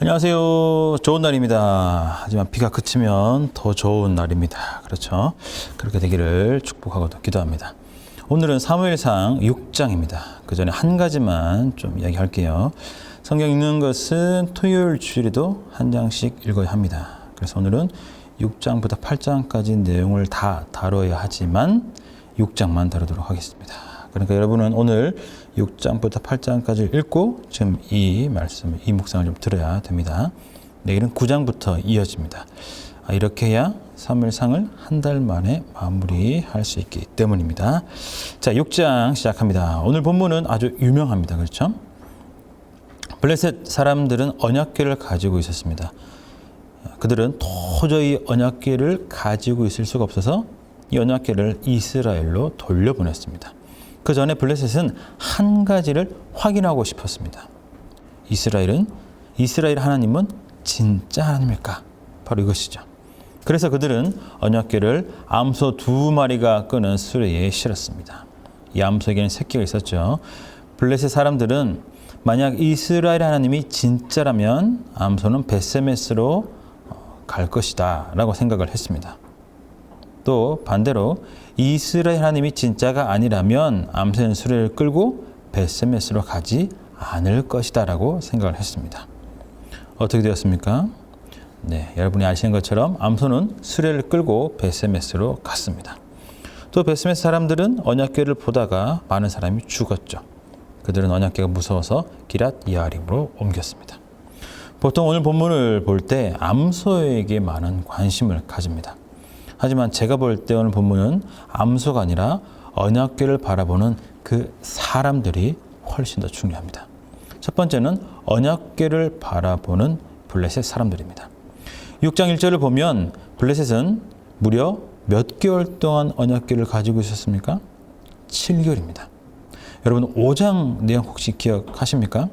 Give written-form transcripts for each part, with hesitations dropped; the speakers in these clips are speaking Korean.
안녕하세요. 좋은 날입니다. 하지만 비가 그치면 더 좋은 날입니다. 그렇죠? 그렇게 되기를 축복하고 기도합니다. 오늘은 사무엘상 6장입니다. 그 전에 한 가지만 좀 이야기할게요. 성경 읽는 것은 토요일 주일에도 한 장씩 읽어야 합니다. 그래서 오늘은 6장부터 8장까지 내용을 다 다뤄야 하지만 6장만 다루도록 하겠습니다. 그러니까 여러분은 오늘 6장부터 8장까지 읽고 지금 이 말씀, 이 묵상을 좀 들어야 됩니다. 내일은 9장부터 이어집니다. 이렇게 해야 사무엘상을 한 달 만에 마무리할 수 있기 때문입니다. 자, 6장 시작합니다. 오늘 본문은 아주 유명합니다. 그렇죠? 블레셋 사람들은 언약궤를 가지고 있었습니다. 그들은 도저히 언약궤를 가지고 있을 수가 없어서 이 언약궤를 이스라엘로 돌려보냈습니다. 그 전에 블레셋은 한 가지를 확인하고 싶었습니다. 이스라엘 하나님은 진짜 하나님일까? 바로 이것이죠. 그래서 그들은 언약궤를 암소 2마리가 끄는 수레에 실었습니다. 이 암소에게는 새끼가 있었죠. 블레셋 사람들은 만약 이스라엘 하나님이 진짜라면 암소는 벳세메스로 갈 것이다 라고 생각을 했습니다. 또 반대로 이스라엘 하나님이 진짜가 아니라면 암소는 수레를 끌고 벳세메스로 가지 않을 것이다 라고 생각을 했습니다. 어떻게 되었습니까? 네, 여러분이 아시는 것처럼 암소는 수레를 끌고 벳세메스로 갔습니다. 또 벳세메스 사람들은 언약궤를 보다가 많은 사람이 죽었죠. 그들은 언약궤가 무서워서 기랏 여아림으로 옮겼습니다. 보통 오늘 본문을 볼 때 암소에게 많은 관심을 가집니다. 하지만 제가 볼 때 오늘 본문은 암소가 아니라 언약궤를 바라보는 그 사람들이 훨씬 더 중요합니다. 첫 번째는 언약궤를 바라보는 블레셋 사람들입니다. 6장 1절을 보면 블레셋은 무려 몇 개월 동안 언약궤를 가지고 있었습니까? 7개월입니다. 여러분 5장 내용 혹시 기억하십니까?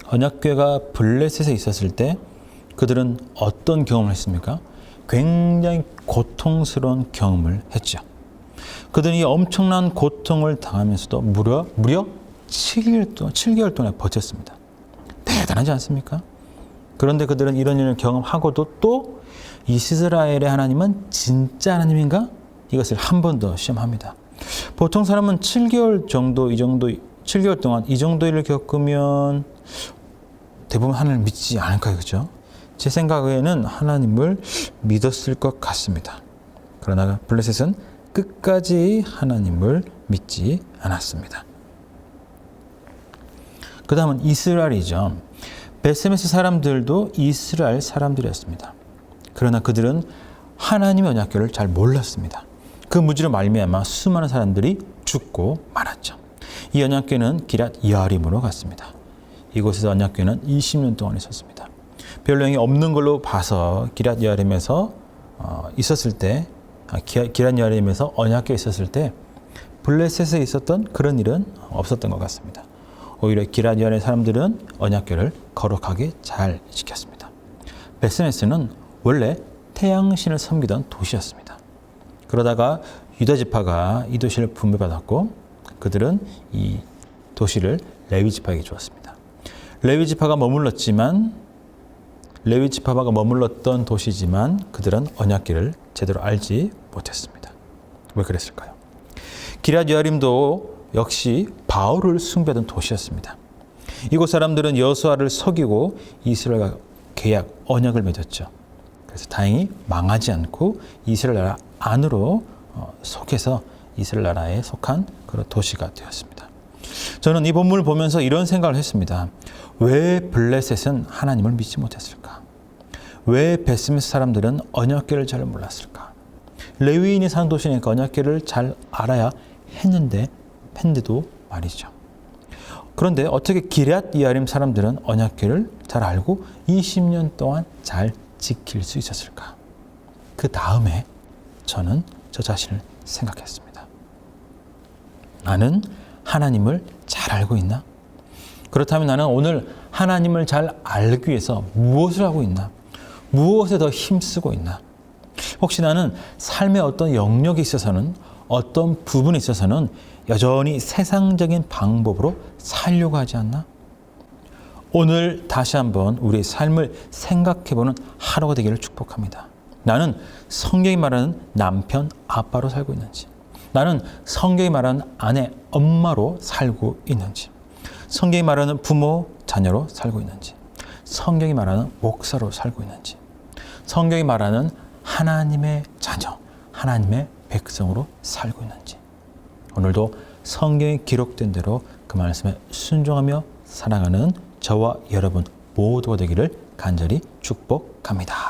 언약궤가 블레셋에 있었을 때 그들은 어떤 경험을 했습니까? 굉장히 고통스러운 경험을 했죠. 그들은 이 엄청난 고통을 당하면서도 무려 7개월 동안 버텼습니다. 대단하지 않습니까? 그런데 그들은 이런 일을 경험하고도 또 이스라엘의 하나님은 진짜 하나님인가? 이것을 한 번 더 시험합니다. 보통 사람은 7개월 동안 이 정도 일을 겪으면 대부분 하나님을 믿지 않을까요? 그죠? 제 생각에는 하나님을 믿었을 것 같습니다. 그러나 블레셋은 끝까지 하나님을 믿지 않았습니다. 그 다음은 이스라엘이죠. 벳세메스 사람들도 이스라엘 사람들이었습니다. 그러나 그들은 하나님의 언약궤를 잘 몰랐습니다. 그 무지로 말미암아 수많은 사람들이 죽고 말았죠. 이 언약궤는 기랏 여아림으로 갔습니다. 이곳에서 언약궤는 20년 동안 있었습니다. 별 영향이 없는 걸로 봐서 기랏 여아림에서 있었을 때, 기랏 여아림에서 언약궤에 있었을 때 블레셋에 있었던 그런 일은 없었던 것 같습니다. 오히려 기랏 여아림 사람들은 언약궤를 거룩하게 잘 지켰습니다. 벳세메스는 원래 태양신을 섬기던 도시였습니다. 그러다가 유다 지파가 이 도시를 분배받았고 그들은 이 도시를 레위 지파에게 주었습니다. 레위 지파가 머물렀던 도시지만 그들은 언약궤를 제대로 알지 못했습니다. 왜 그랬을까요? 기랏 여아림도 역시 바울을 숭배하던 도시였습니다. 이곳 사람들은 여호수아를 속이고 이스라엘과 계약, 언약을 맺었죠. 그래서 다행히 망하지 않고 이스라엘 나라 안으로 속해서 이스라엘 나라에 속한 그런 도시가 되었습니다. 저는 이 본문을 보면서 이런 생각을 했습니다. 왜 블레셋은 하나님을 믿지 못했을까? 왜 벳세메스 사람들은 언약궤를 잘 몰랐을까? 레위인이 사는 도시니까 언약궤를 잘 알아야 했는데도 말이죠. 그런데 어떻게 기랏 여아림 사람들은 언약궤를 잘 알고 20년 동안 잘 지킬 수 있었을까? 그 다음에 저는 저 자신을 생각했습니다. 나는 하나님을 잘 알고 있나? 그렇다면 나는 오늘 하나님을 잘 알기 위해서 무엇을 하고 있나? 무엇에 더 힘쓰고 있나? 혹시 나는 삶의 어떤 영역에 있어서는 어떤 부분에 있어서는 여전히 세상적인 방법으로 살려고 하지 않나? 오늘 다시 한번 우리의 삶을 생각해보는 하루가 되기를 축복합니다. 나는 성경이 말하는 남편, 아빠로 살고 있는지, 나는 성경이 말하는 아내, 엄마로 살고 있는지, 성경이 말하는 부모, 자녀로 살고 있는지, 성경이 말하는 목사로 살고 있는지, 성경이 말하는 하나님의 자녀, 하나님의 백성으로 살고 있는지, 오늘도 성경에 기록된 대로 그 말씀에 순종하며 살아가는 저와 여러분 모두가 되기를 간절히 축복합니다.